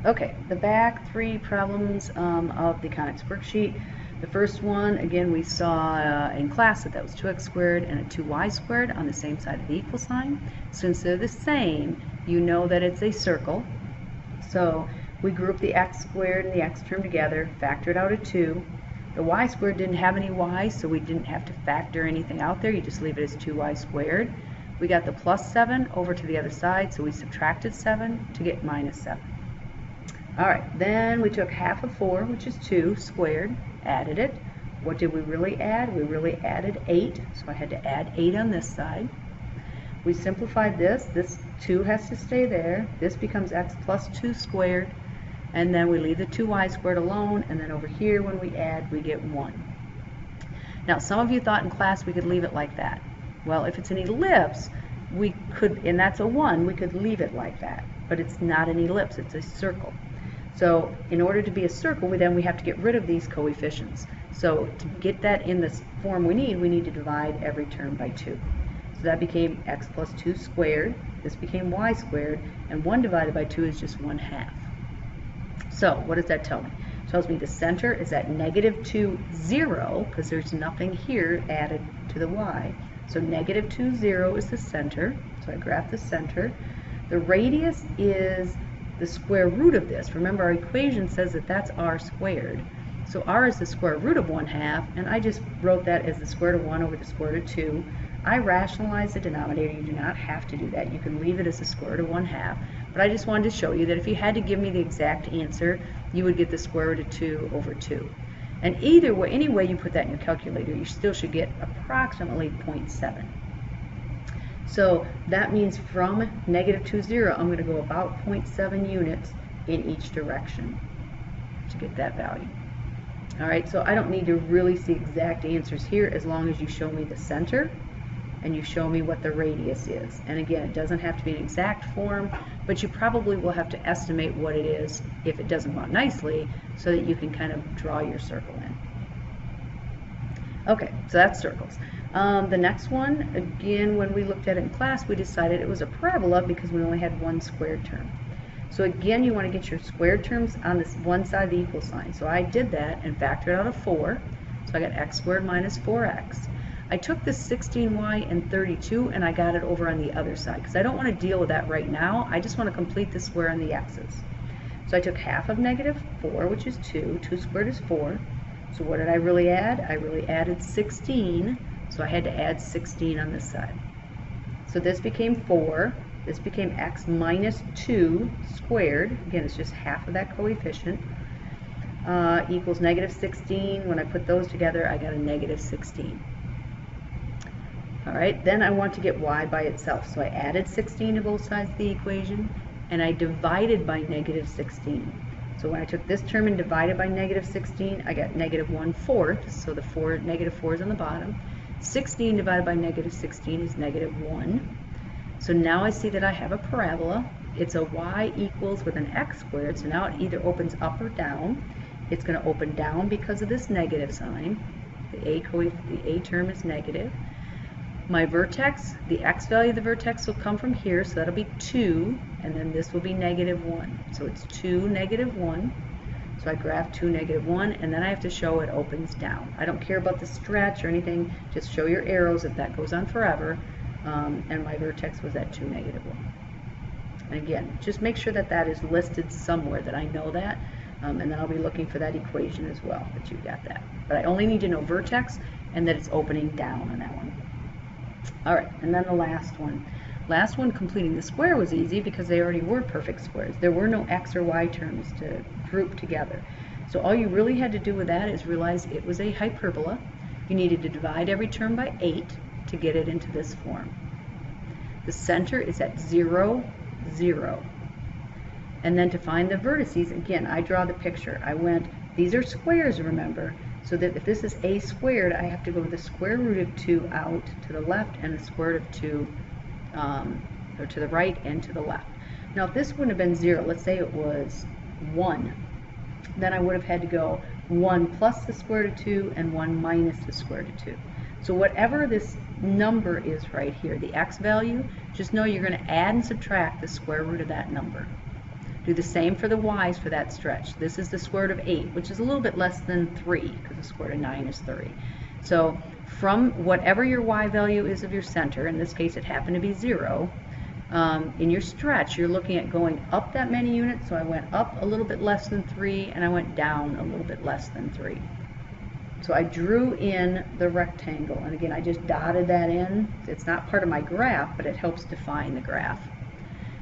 Okay, the back three problems of the Conic Worksheet. The first one, again, we saw in class that was 2x squared and a 2y squared on the same side of the equal sign. Since they're the same, you know that it's a circle. So we group the x squared and the x term together, factor it out at 2. The y squared didn't have any y, so we didn't have to factor anything out there. You just leave it as 2y squared. We got the plus 7 over to the other side, so we subtracted 7 to get minus 7. All right, then we took half of 4, which is 2, squared, added it. What did we really add? We really added 8, so I had to add 8 on this side. We simplified this. This 2 has to stay there. This becomes x plus 2 squared, and then we leave the 2y squared alone, and then over here when we add, we get 1. Now, some of you thought in class we could leave it like that. Well, if it's an ellipse, we could, and that's a 1, we could leave it like that. But it's not an ellipse, it's a circle. So in order to be a circle, we have to get rid of these coefficients. So to get that in the form we need to divide every term by 2. So that became x plus 2 squared. This became y squared. And 1 divided by 2 is just 1/2. So what does that tell me? It tells me the center is at -2, 0, because there's nothing here added to the y. So -2, 0 is the center. So I graph the center. The radius is the square root of this. Remember, our equation says that that's r squared. So r is the square root of 1/2, and I just wrote that as the square root of 1 over the square root of 2. I rationalized the denominator. You do not have to do that. You can leave it as the square root of 1/2. But I just wanted to show you that if you had to give me the exact answer, you would get the square root of 2 over 2. And either way, any way you put that in your calculator, you still should get approximately 0.7. So that means from -2, 0, I'm going to go about 0.7 units in each direction to get that value. All right, so I don't need to really see exact answers here as long as you show me the center and you show me what the radius is. And again, it doesn't have to be an exact form, but you probably will have to estimate what it is if it doesn't go out nicely so that you can kind of draw your circle in. Okay, so that's circles. The next one, again, when we looked at it in class, we decided it was a parabola because we only had one squared term. So again, you want to get your squared terms on this one side of the equal sign. So I did that and factored out a 4. So I got x squared minus 4x. I took this 16y and 32 and I got it over on the other side because I don't want to deal with that right now. I just want to complete the square on the x's. So I took half of -4, which is 2. 2 squared is 4. So what did I really add? I really added 16. So I had to add 16 on this side. So this became 4. This became x minus 2 squared. Again, it's just half of that coefficient. Equals -16. When I put those together, I got a -16. All right, then I want to get y by itself. So I added 16 to both sides of the equation, and I divided by -16. So when I took this term and divided by -16, I got -1/4. So the -4 is on the bottom. 16 divided by -16 is -1. So now I see that I have a parabola. It's a y equals with an x squared, so now it either opens up or down. It's going to open down because of this negative sign. The a term is negative. My vertex, the x value of the vertex will come from here, so that'll be 2, and then this will be -1. So it's 2, -1. So I graph 2, -1, and then I have to show it opens down. I don't care about the stretch or anything, just show your arrows if that goes on forever. And my vertex was at 2, -1. And again, just make sure that that is listed somewhere, that I know that, and then I'll be looking for that equation as well, that you got that. But I only need to know vertex and that it's opening down on that one. All right, and then the last one. Last one, completing the square, was easy because they already were perfect squares. There were no x or y terms to group together. So all you really had to do with that is realize it was a hyperbola. You needed to divide every term by 8 to get it into this form. The center is at 0, 0. And then to find the vertices, again, I draw the picture. I went, these are squares, remember, so that if this is a squared, I have to go with the square root of 2 out to the left and the square root of 2 or to the right and to the left. Now if this wouldn't have been 0, let's say it was 1, then I would have had to go 1 plus the square root of 2 and 1 minus the square root of 2. So whatever this number is right here, the x value, just know you're going to add and subtract the square root of that number. Do the same for the y's for that stretch. This is the square root of 8, which is a little bit less than 3, because the square root of 9 is 30. So from whatever your y value is of your center, in this case it happened to be 0, in your stretch you're looking at going up that many units. So I went up a little bit less than 3, and I went down a little bit less than 3. So I drew in the rectangle, and again I just dotted that in. It's not part of my graph, but it helps define the graph.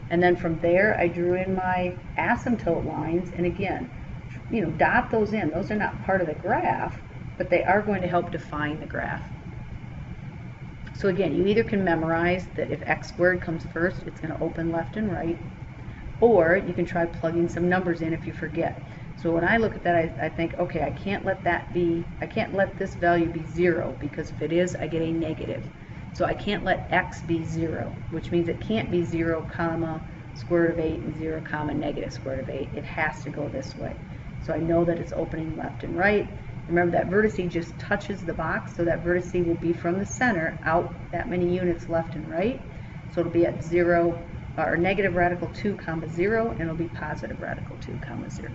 And then from there I drew in my asymptote lines, and again, dot those in. Those are not part of the graph, but they are going to help define the graph. So again, you either can memorize that if x squared comes first, it's going to open left and right, or you can try plugging some numbers in if you forget. So when I look at that, I think, okay, I can't let this value be 0, because if it is, I get a negative. So I can't let x be 0, which means it can't be 0, comma, square root of 8, and 0, comma, negative square root of 8. It has to go this way. So I know that it's opening left and right. Remember, that vertice just touches the box, so that vertice will be from the center out that many units left and right. So it'll be at 0, or negative radical 2, comma, 0, and it'll be positive radical 2, comma, 0.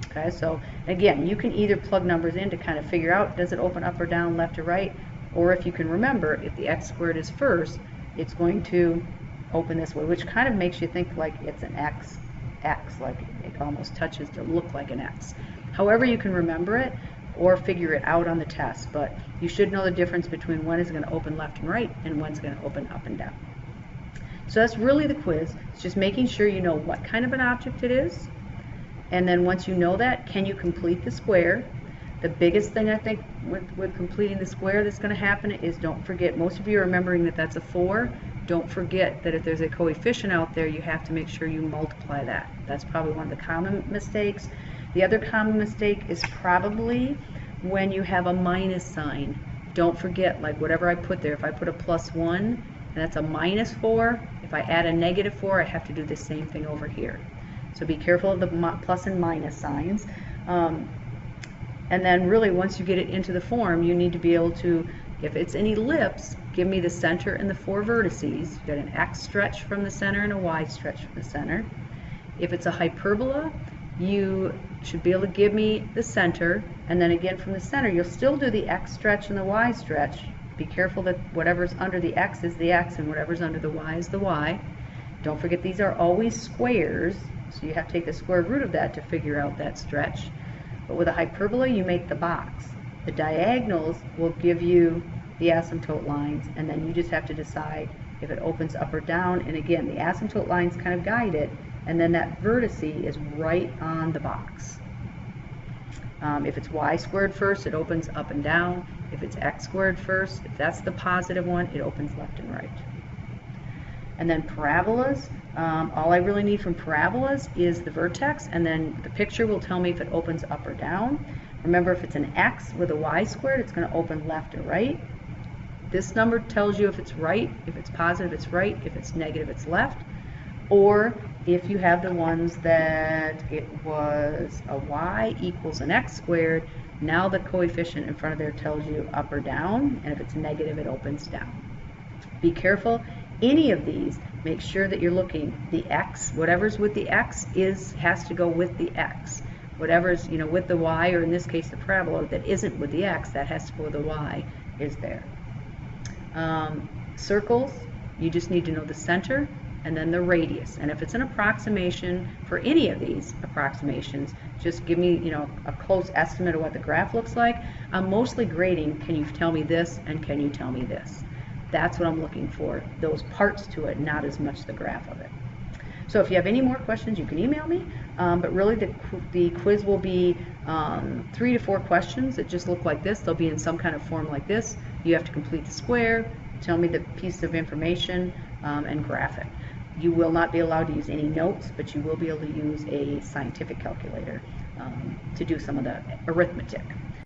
Okay, so again, you can either plug numbers in to kind of figure out, does it open up or down, left or right, or if you can remember, if the x squared is first, it's going to open this way, which kind of makes you think like it's an x, like it almost touches to look like an x. However you can remember it or figure it out on the test, but you should know the difference between when it's going to open left and right and when it's going to open up and down. So that's really the quiz. It's just making sure you know what kind of an object it is, and then once you know that, can you complete the square? The biggest thing I think with completing the square that's going to happen is, don't forget, most of you are remembering that that's a 4. Don't forget that if there's a coefficient out there, you have to make sure you multiply that. That's probably one of the common mistakes. The other common mistake is probably when you have a minus sign. Don't forget, like whatever I put there, if I put a +1 and that's a -4, if I add a -4, I have to do the same thing over here. So be careful of the plus and minus signs. And then really, once you get it into the form, you need to be able to, if it's an ellipse, give me the center and the 4 vertices. You've got an x stretch from the center and a y stretch from the center. If it's a hyperbola, you should be able to give me the center, and then again from the center, you'll still do the x stretch and the y stretch. Be careful that whatever's under the x is the x and whatever's under the y is the y. Don't forget, these are always squares, so you have to take the square root of that to figure out that stretch. But with a hyperbola, you make the box. The diagonals will give you the asymptote lines, and then you just have to decide if it opens up or down. And again, the asymptote lines kind of guide it, and then that vertice is right on the box. If it's y squared first, it opens up and down. If it's x squared first, if that's the positive one, it opens left and right. And then parabolas, all I really need from parabolas is the vertex, and then the picture will tell me if it opens up or down. Remember, if it's an x with a y squared, it's going to open left or right. This number tells you if it's right. If it's positive, it's right. If it's negative, it's left. Or if you have the ones that it was a y equals an x squared, now the coefficient in front of there tells you up or down, and if it's negative, it opens down. Be careful. Any of these, make sure that you're looking, the x, whatever's with the x has to go with the x. Whatever's with the y, or in this case the parabola, that isn't with the x, that has to go with the y, is there. Circles, you just need to know the center and then the radius. And if it's an approximation for any of these approximations, just give me a close estimate of what the graph looks like. I'm mostly grading, can you tell me this and can you tell me this? That's what I'm looking for, those parts to it, not as much the graph of it. So if you have any more questions, you can email me, but really the quiz will be 3 to 4 questions that just look like this. They'll be in some kind of form like this. You have to complete the square, tell me the piece of information, and graph it. You will not be allowed to use any notes, but you will be able to use a scientific calculator to do some of the arithmetic.